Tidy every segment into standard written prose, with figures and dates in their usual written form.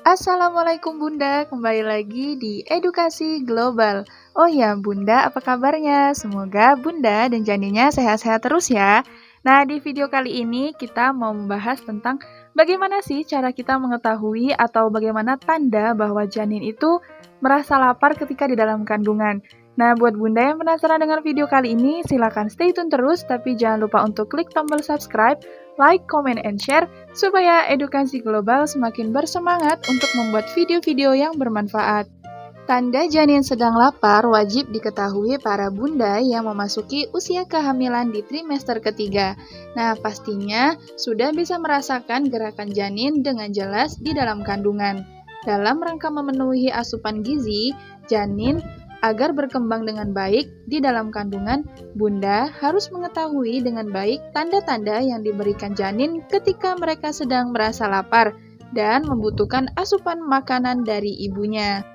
Assalamualaikum Bunda, kembali lagi di Edukasi Global. Oh ya Bunda, apa kabarnya? Semoga Bunda dan janinnya sehat-sehat terus ya. Nah, di video kali ini kita mau membahas tentang bagaimana sih cara kita mengetahui atau bagaimana tanda bahwa janin itu merasa lapar ketika di dalam kandungan. Nah, buat Bunda yang penasaran dengan video kali ini, silakan stay tune terus, tapi jangan lupa untuk klik tombol subscribe, like, comment, and share, supaya edukasi global semakin bersemangat untuk membuat video-video yang bermanfaat. Tanda janin sedang lapar wajib diketahui para bunda yang memasuki usia kehamilan di trimester ketiga. Nah, pastinya sudah bisa merasakan gerakan janin dengan jelas di dalam kandungan. Dalam rangka memenuhi asupan gizi, janin agar berkembang dengan baik di dalam kandungan, bunda harus mengetahui dengan baik tanda-tanda yang diberikan janin ketika mereka sedang merasa lapar dan membutuhkan asupan makanan dari ibunya.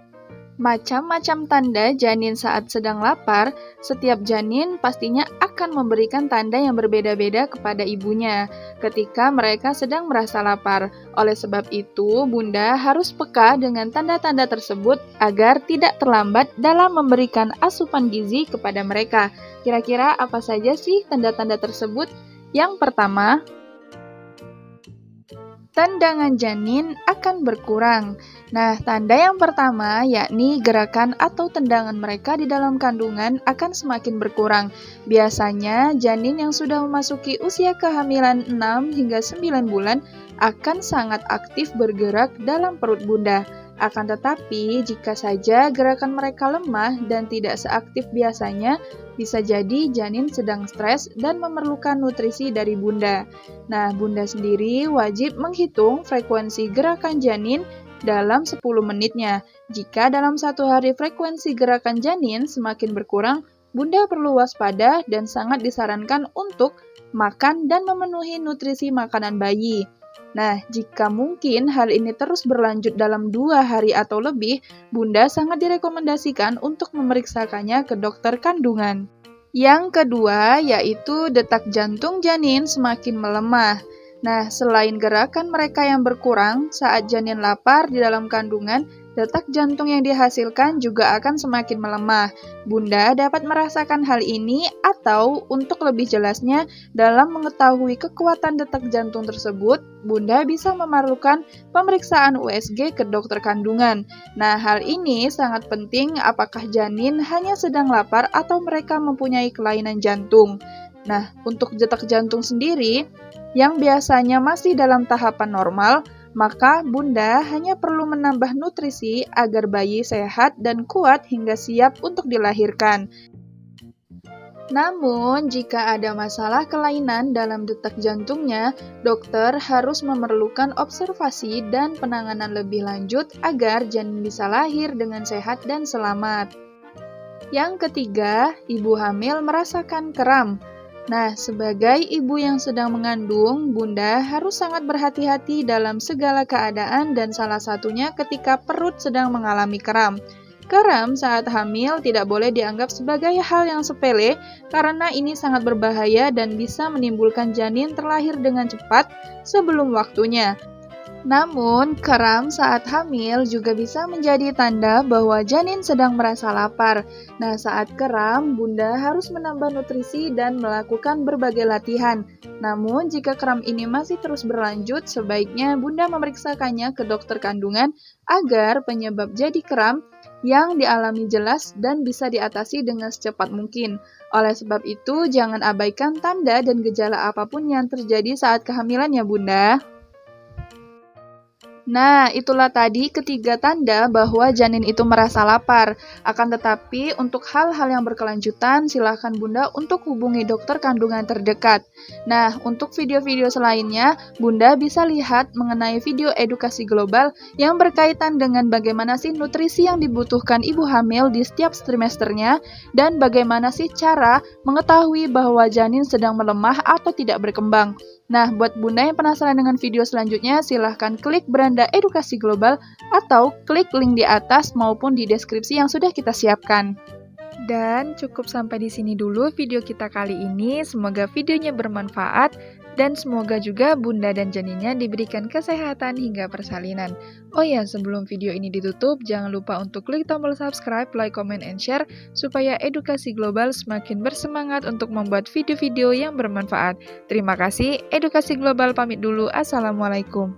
Macam-macam tanda janin saat sedang lapar, setiap janin pastinya akan memberikan tanda yang berbeda-beda kepada ibunya ketika mereka sedang merasa lapar. Oleh sebab itu, bunda harus peka dengan tanda-tanda tersebut agar tidak terlambat dalam memberikan asupan gizi kepada mereka. Kira-kira apa saja sih tanda-tanda tersebut? Yang pertama, tendangan janin akan berkurang. Nah, tanda yang pertama yakni gerakan atau tendangan mereka di dalam kandungan akan semakin berkurang. Biasanya, janin yang sudah memasuki usia kehamilan 6 hingga 9 bulan akan sangat aktif bergerak dalam perut bunda. Akan tetapi, jika saja gerakan mereka lemah dan tidak seaktif biasanya, bisa jadi janin sedang stres dan memerlukan nutrisi dari bunda. Nah, bunda sendiri wajib menghitung frekuensi gerakan janin dalam 10 menitnya. Jika dalam satu hari frekuensi gerakan janin semakin berkurang, bunda perlu waspada dan sangat disarankan untuk makan dan memenuhi nutrisi makanan bayi. Nah, jika mungkin hal ini terus berlanjut dalam 2 hari atau lebih, bunda sangat direkomendasikan untuk memeriksakannya ke dokter kandungan. Yang kedua, yaitu detak jantung janin semakin melemah. Nah, selain gerakan mereka yang berkurang saat janin lapar di dalam kandungan, detak jantung yang dihasilkan juga akan semakin melemah. Bunda dapat merasakan hal ini atau untuk lebih jelasnya dalam mengetahui kekuatan detak jantung tersebut, bunda bisa memerlukan pemeriksaan USG ke dokter kandungan. Nah, hal ini sangat penting apakah janin hanya sedang lapar atau mereka mempunyai kelainan jantung. Nah, untuk detak jantung sendiri, yang biasanya masih dalam tahapan normal, maka bunda hanya perlu menambah nutrisi agar bayi sehat dan kuat hingga siap untuk dilahirkan. Namun, jika ada masalah kelainan dalam detak jantungnya, dokter harus memerlukan observasi dan penanganan lebih lanjut agar janin bisa lahir dengan sehat dan selamat. Yang ketiga, ibu hamil merasakan kram. Nah, sebagai ibu yang sedang mengandung, bunda harus sangat berhati-hati dalam segala keadaan dan salah satunya ketika perut sedang mengalami kram. Kram saat hamil tidak boleh dianggap sebagai hal yang sepele karena ini sangat berbahaya dan bisa menimbulkan janin terlahir dengan cepat sebelum waktunya. Namun, kram saat hamil juga bisa menjadi tanda bahwa janin sedang merasa lapar. Nah, saat kram, bunda harus menambah nutrisi dan melakukan berbagai latihan. Namun, jika kram ini masih terus berlanjut, sebaiknya bunda memeriksakannya ke dokter kandungan agar penyebab jadi kram yang dialami jelas dan bisa diatasi dengan secepat mungkin. Oleh sebab itu, jangan abaikan tanda dan gejala apapun yang terjadi saat kehamilan ya bunda. Nah, itulah tadi ketiga tanda bahwa janin itu merasa lapar. Akan tetapi, untuk hal-hal yang berkelanjutan, silakan bunda untuk hubungi dokter kandungan terdekat. Nah, untuk video-video selainnya, bunda bisa lihat mengenai video edukasi global yang berkaitan dengan bagaimana sih nutrisi yang dibutuhkan ibu hamil di setiap trimesternya, dan bagaimana sih cara mengetahui bahwa janin sedang melemah atau tidak berkembang. Nah, buat bunda yang penasaran dengan video selanjutnya, silahkan klik beranda edukasi global atau klik link di atas maupun di deskripsi yang sudah kita siapkan. Dan cukup sampai di sini dulu video kita kali ini. Semoga videonya bermanfaat. Dan semoga juga bunda dan janinnya diberikan kesehatan hingga persalinan. Oh ya, sebelum video ini ditutup, jangan lupa untuk klik tombol subscribe, like, comment, and share, supaya Edukasi Global semakin bersemangat untuk membuat video-video yang bermanfaat. Terima kasih, Edukasi Global pamit dulu. Assalamualaikum.